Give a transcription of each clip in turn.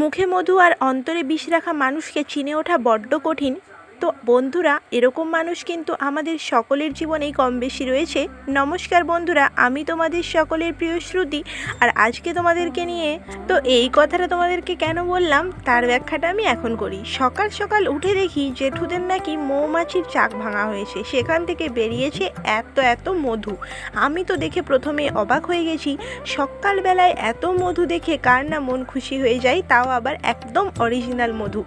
মুখে মধু আর অন্তরে বিষ রাখা মানুষকে চিনে ওঠা বড্ড কঠিন। তো বন্ধুরা, এরকম মানুষ কিন্তু আমাদের সকলের জীবনেই কম বেশি রয়েছে। নমস্কার বন্ধুরা, আমি তোমাদের সকলের প্রিয় শ্রুতি, আর আজকে তোমাদেরকে নিয়ে তো এই কথাটা তোমাদেরকে কেন বললাম তার ব্যাখ্যাটা আমি এখন করি। সকাল সকাল উঠে দেখি জেঠুদের নাকি মৌমাছির চাক ভাঙা হয়েছে, সেখান থেকে বেরিয়েছে এত এত মধু। আমি তো দেখে প্রথমে অবাক হয়ে গেছি। সকালবেলায় এত মধু দেখে কার না মন খুশি হয়ে যায়, তাও আবার একদম অরিজিনাল মধু,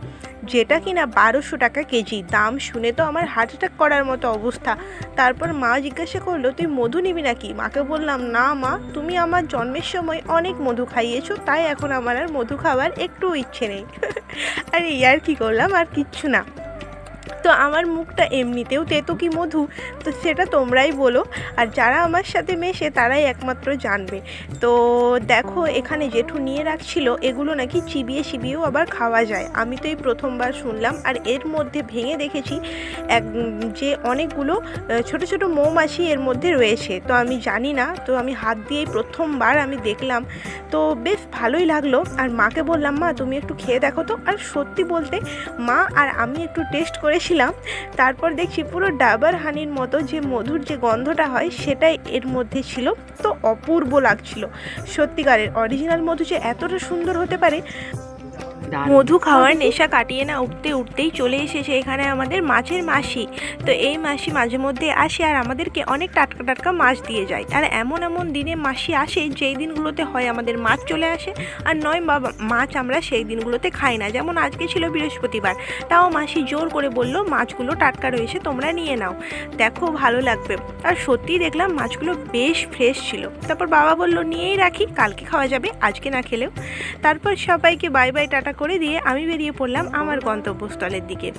যেটা কিনা 1200 টাকা কেজি। দাম শুনে তো আমার হার্ট অ্যাটাক করার মতো অবস্থা। তারপর মা জিজ্ঞাসা করলো, তুই মধু নিবি নাকি? মাকে বললাম, না মা, তুমি আমার জন্মের সময় অনেক মধু খাইয়েছো, তাই এখন আমার আর মধু খাওয়ার একটু ইচ্ছে নেই। আর আর কি করলাম, আর কিচ্ছু না। তো আমার মুখটা এমনিতেও তেতো কি মধু, তো সেটা তোমরাই বলো, আর যারা আমার সাথে মেশে তারাই একমাত্র জানবে। তো দেখো, এখানে জেঠু নিয়ে রাখছিল, এগুলো নাকি চিবিয়ে চিবিয়েও আবার খাওয়া যায়। আমি তো এই প্রথমবার শুনলাম। আর এর মধ্যে ভেঙে দেখেছি যে অনেকগুলো ছোট ছোট মৌমাছি এর মধ্যে রয়েছে। তো আমি জানি না, তো আমি হাত দিয়েই প্রথমবার আমি দেখলাম, তো বেশ ভালোই লাগলো। আর মাকে বললাম, মা তুমি একটু খেয়ে দেখো তো। আর সত্যি বলতে মা আর আমি একটু টেস্ট করেছিলাম, তারপর দেখছি পুরো ডাবার হানির মতো যে মধুর যে গন্ধটা হয় সেটাই এর মধ্যে ছিল। তো অপূর্ব লাগছিল। সত্যিকারের অরিজিনাল মধু যে এতটা সুন্দর হতে পারে। মধু খাওয়ার নেশা কাটিয়ে না উঠতেই চলে এসেছে এখানে আমাদের মাছের মাসি। তো এই মাসি মাঝে মধ্যে আসে আর আমাদেরকে অনেক টাটকা টাটকা মাছ দিয়ে যায়। আর এমন এমন দিনে মাসি আসে যেই দিনগুলোতে হয় আমাদের মাছ চলে আসে, আর নয় বা মাছ আমরা সেই দিনগুলোতে খাই না। যেমন আজকে ছিল বৃহস্পতিবার, তাও মাসি জোর করে বলল মাছগুলো টাটকা রয়েছে, তোমরা নিয়ে নাও, দেখো ভালো লাগবে। আর সত্যিই দেখলাম মাছগুলো বেশ ফ্রেশ ছিল। তারপর বাবা বলল, নিয়েই রাখি, কালকে খাওয়া যাবে, আজকে না খেলেও। তারপর সবাইকে বাই বাই টাটা করে দিয়ে আমি বেরিয়ে পড়লাম আমার গন্তব্যস্থলের দিকে।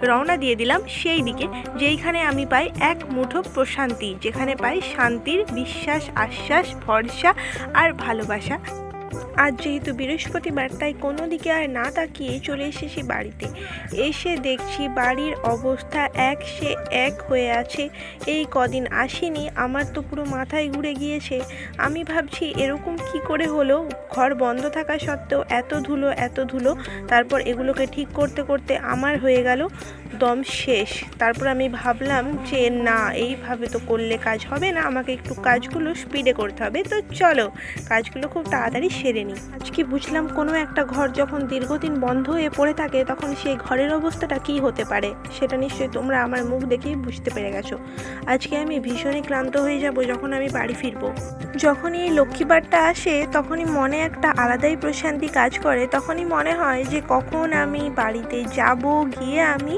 রওনা দিয়ে দিলাম সেই দিকে যেইখানে আমি পাই এক মুঠো প্রশান্তি, যেখানে পাই শান্তির বিশ্বাস, আশ্বাস, ভরসা আর ভালোবাসা। আজ যেহেতু বৃহস্পতিবার, তাই কোনো দিকে আর না তাকিয়ে চলে এসেছি বাড়িতে। এসে দেখছি বাড়ির অবস্থা এক হয়ে আছে। এই কদিন আসিনি, আমার তো পুরো মাথায় ঘুরে গিয়েছে। আমি ভাবছি এরকম কি করে হলো, ঘর বন্ধ থাকা সত্ত্বেও এত ধুলো। তারপর এগুলোকে ঠিক করতে করতে আমার হয়ে গেল দম শেষ। তারপর আমি ভাবলাম যে না, এইভাবে তো করলে কাজ হবে না, আমাকে একটু কাজগুলো স্পিডে করতে হবে। তো চলো কাজগুলো খুব তাড়াতাড়ি সেরে নিই। আজকে বুঝলাম কোনো একটা ঘর যখন দীর্ঘদিন বন্ধ হয়ে পড়ে থাকে, তখন সেই ঘরের অবস্থাটা কি হতে পারে সেটা নিশ্চয়ই তোমরা আমার মুখ দেখেই বুঝতে পেরে গেছো। আজকে আমি ভীষণই ক্লান্ত হয়ে যাব যখন আমি বাড়ি ফিরবো। যখনই এই লক্ষ্মীবারটা আসে তখনই মনে একটা আলাদাই প্রশান্তি কাজ করে। তখনই মনে হয় যে কখন আমি বাড়িতে যাব, গিয়ে আমি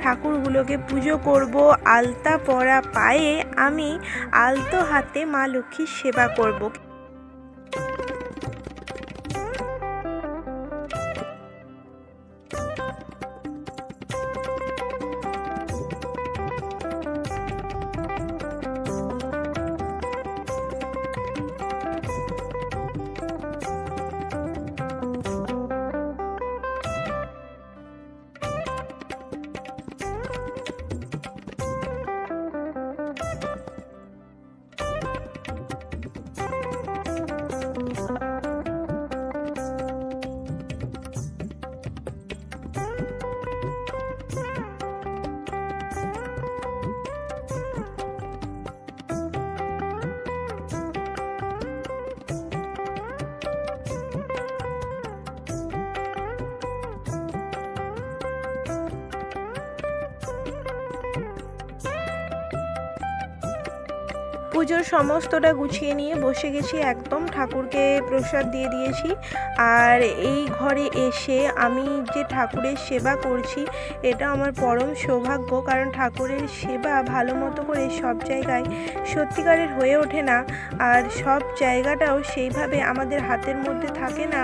ঠাকুরগুলোকে পুজো করব, আলতা পরা পায়ে আমি আলতো হাতে মা লক্ষ্মীর সেবা করব। পুজোর সমস্তটা গুছিয়ে নিয়ে বসে গেছি একদম, ঠাকুরকে প্রসাদ দিয়ে দিয়েছি। আর এই ঘরে এসে আমি যে ঠাকুরের সেবা করছি, এটা আমার পরম সৌভাগ্য। কারণ ঠাকুরের সেবা ভালো মতো করে সব জায়গায় সত্যিকারের হয়ে ওঠে না, আর সব জায়গাটাও সেইভাবে আমাদের হাতের মধ্যে থাকে না।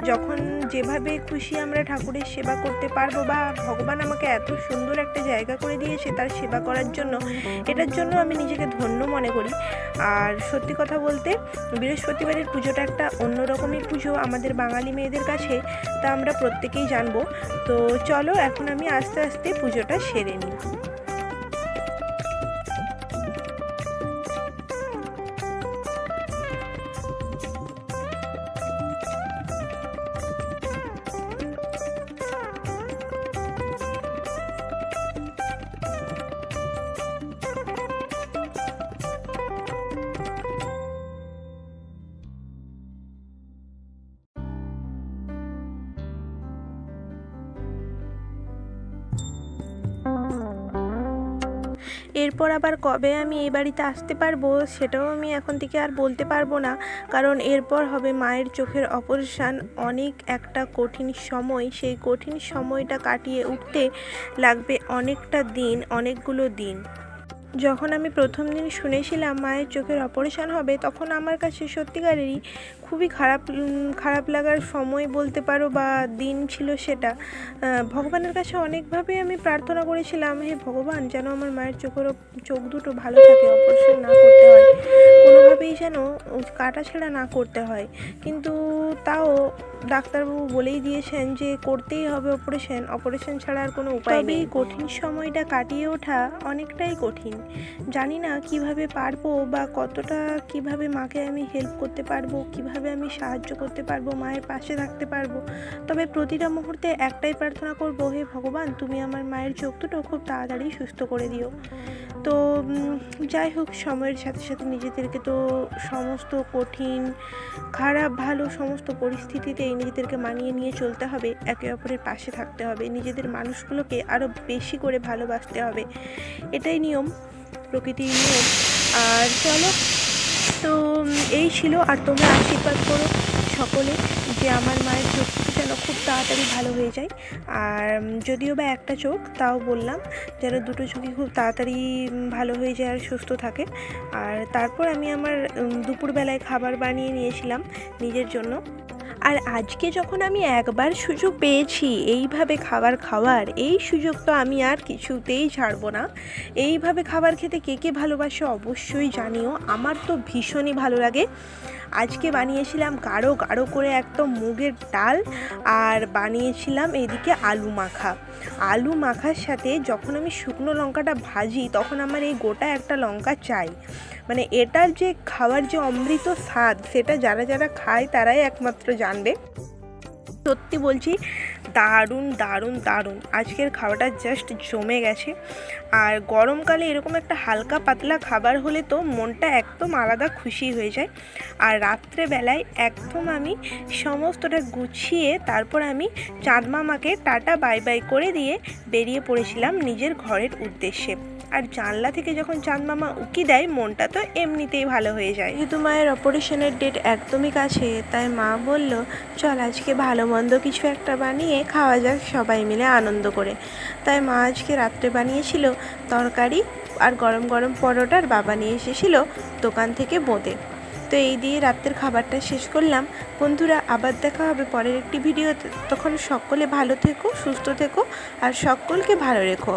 যখন যেভাবে খুশি আমরা ঠাকুরের সেবা করতে পারবো, বা ভগবান আমাকে এত সুন্দর একটা জায়গা করে দিয়েছে তার সেবা করার জন্য, এটার জন্য আমি নিজেকে ধন্য মনে করি। আর সত্যি কথা বলতে বৃহস্পতিবারের পুজোটা একটা অন্যরকমই পুজো আমাদের বাঙালি মেয়েদের কাছে, তা আমরা প্রত্যেকেই জানবো। তো চলো এখন আমি আস্তে আস্তে পুজোটা সেরে নিই। এরপর আবার কবে আমি এই বাড়িতে আসতে পারবো সেটাও আমি এখন থেকে আর বলতে পারবো না, কারণ এরপর হবে মায়ের চোখের অপারেশান। অনেক একটা কঠিন সময়, সেই কঠিন সময়টা কাটিয়ে উঠতে লাগবে অনেকটা দিন, অনেকগুলো দিন। যখন আমি প্রথম দিন শুনেছিলাম মায়ের চোখের অপারেশান হবে, তখন আমার কাছে সত্যিকারেরই খুবই খারাপ লাগার সময় বলতে পারো বা দিন ছিল সেটা। ভগবানের কাছে অনেকভাবে আমি প্রার্থনা করেছিলাম, হে ভগবান যেন আমার মায়ের চোখ দুটো ভালো থাকে, অপারেশন না করতে হয়, কোনোভাবেই যেন কাটাছেঁড়া না করতে হয়। কিন্তু তাও ডাক্তারবাবু বলেই দিয়েছেন যে করতেই হবে অপারেশন ছাড়া আর কোনো উপায় নেই। কঠিন সময়টা কাটিয়ে ওঠা অনেকটাই কঠিন। জানি না কিভাবে পারবো বা কতটা কিভাবে মাকে আমি হেল্প করতে পারবো, কিভাবে আমি সাহায্য করতে পারবো, মায়ের পাশে থাকতে পারবো। তবে প্রতিটা মুহূর্তে একটাই প্রার্থনা করবো, হে ভগবান তুমি আমার মায়ের চোখ দুটো খুব তাড়াতাড়ি সুস্থ করে দিও। তো যাই হোক, সময়ের সাথে সাথে নিজেদেরকে তো সমস্ত কঠিন খারাপ ভালো সমস্ত পরিস্থিতিতেই নিজেদেরকে মানিয়ে নিয়ে চলতে হবে, একে অপরের পাশে থাকতে হবে, নিজেদের মানুষগুলোকে আরও বেশি করে ভালোবাসতে হবে। এটাই নিয়ম, প্রকৃতির নিয়ম। আর চলো, তো এই ছিল। আর তোমরা আশীর্বাদ করো সকলে যে আমার মায়ের চোখ দুটো যেন খুব তাড়াতাড়ি ভালো হয়ে যায়। আর যদিও বা একটা চোখ, তাও বললাম যেন দুটো চোখই খুব তাড়াতাড়ি ভালো হয়ে যায় আর সুস্থ থাকে। আর তারপর আমি আমার দুপুরবেলায় খাবার বানিয়ে নিয়েছিলাম নিজের জন্য। আর আজকে যখন আমি একবার সুযোগ পেয়েছি এইভাবে খাবার খাওয়ার, এই সুযোগ তো আমি আর কিছুতেই ছাড়বো না। এইভাবে খাবার খেতে কে কে ভালোবাসে অবশ্যই জানিও, আমার তো ভীষণই ভালো লাগে। আজকে বানিয়েছিলাম গাঢ় গাঢ় করে একদম মুগের ডাল, আর বানিয়েছিলাম এদিকে আলু মাখার সাথে যখন আমি শুকনো লঙ্কাটা ভাজি তখন আমার এই গোটা একটা লঙ্কা চাই। মানে এটার যে খাওয়ার যে অমৃত স্বাদ, সেটা যারা যারা খায় তারাই একমাত্র জানবে। সত্যি বলছি, দারুণ দারুণ দারুণ আজকের খাবারটা জাস্ট জমে গেছে। আর গরমকালে এরকম একটা হালকা পাতলা খাবার হলে তো মনটা একদম আলাদা খুশি হয়ে যায়। আর রাত্রেবেলায় একদম আমি সমস্তটা গুছিয়ে তারপর আমি চাঁদ মামাকে টাটা বাই বাই করে দিয়ে বেরিয়ে পড়েছিলাম নিজের ঘরের উদ্দেশ্যে। আর জানলা থেকে যখন চাঁদ মামা উকি দেয় মনটা তো এমনিতেই ভালো হয়ে যায়। যেহেতু মায়ের অপারেশনের ডেট একদমই কাছে, তাই মা বলল চল আজকে ভালো মন্দ কিছু একটা বানিয়ে খাওয়া যাক সবাই মিলে আনন্দ করে। তাই মা আজকে রাত্রে বানিয়েছিল তরকারি আর গরম গরম পরোটার, বাবা নিয়ে এসেছিল দোকান থেকে বোঁদে। তো এই দিয়ে রাত্রের খাবারটা শেষ করলাম। বন্ধুরা আবার দেখা হবে পরের একটি ভিডিওতে, তখন সকলে ভালো থেকো, সুস্থ থেকো আর সকলকে ভালো রেখো।